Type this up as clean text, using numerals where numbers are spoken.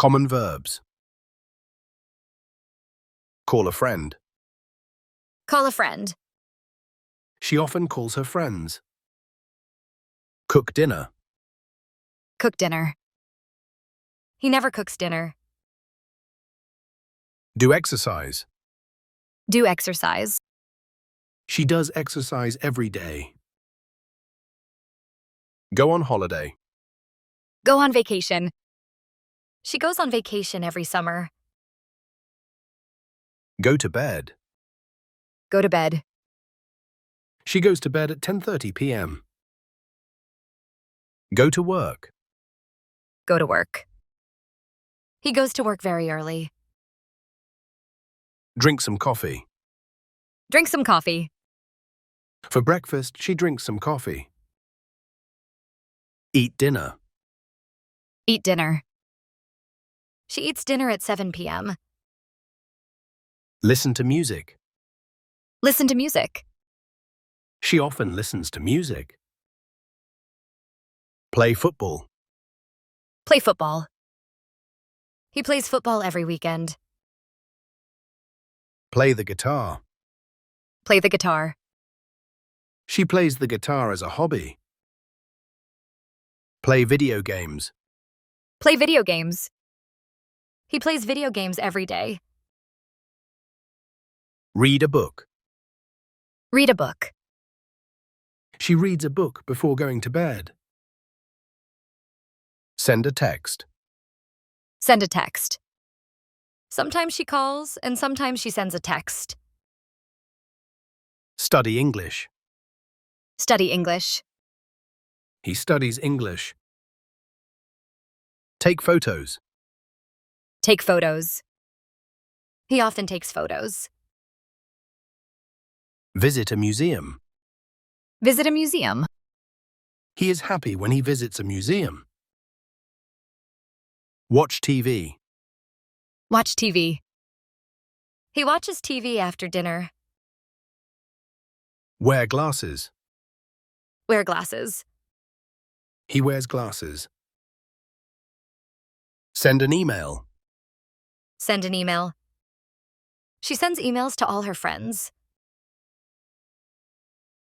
Common verbs. Call a friend. Call a friend. She often calls her friends. Cook dinner. Cook dinner. He never cooks dinner. Do exercise. Do exercise. She does exercise every day. Go on holiday. Go on vacation. She goes on vacation every summer. Go to bed. Go to bed. She goes to bed at 10:30 p.m. Go to work. Go to work. He goes to work very early. Drink some coffee. Drink some coffee. For breakfast, she drinks some coffee. Eat dinner. Eat dinner. She eats dinner at 7 p.m. Listen to music. Listen to music. She often listens to music. Play football. Play football. He plays football every weekend. Play the guitar. Play the guitar. She plays the guitar as a hobby. Play video games. Play video games. He plays video games every day. Read a book. Read a book. She reads a book before going to bed. Send a text. Send a text. Sometimes she calls and sometimes she sends a text. Study English. Study English. He studies English. Take photos. Take photos. He often takes photos. Visit a museum. Visit a museum. He is happy when he visits a museum. Watch TV. Watch TV. He watches TV after dinner. Wear glasses. Wear glasses. He wears glasses. Send an email. Send an email. She sends emails to all her friends.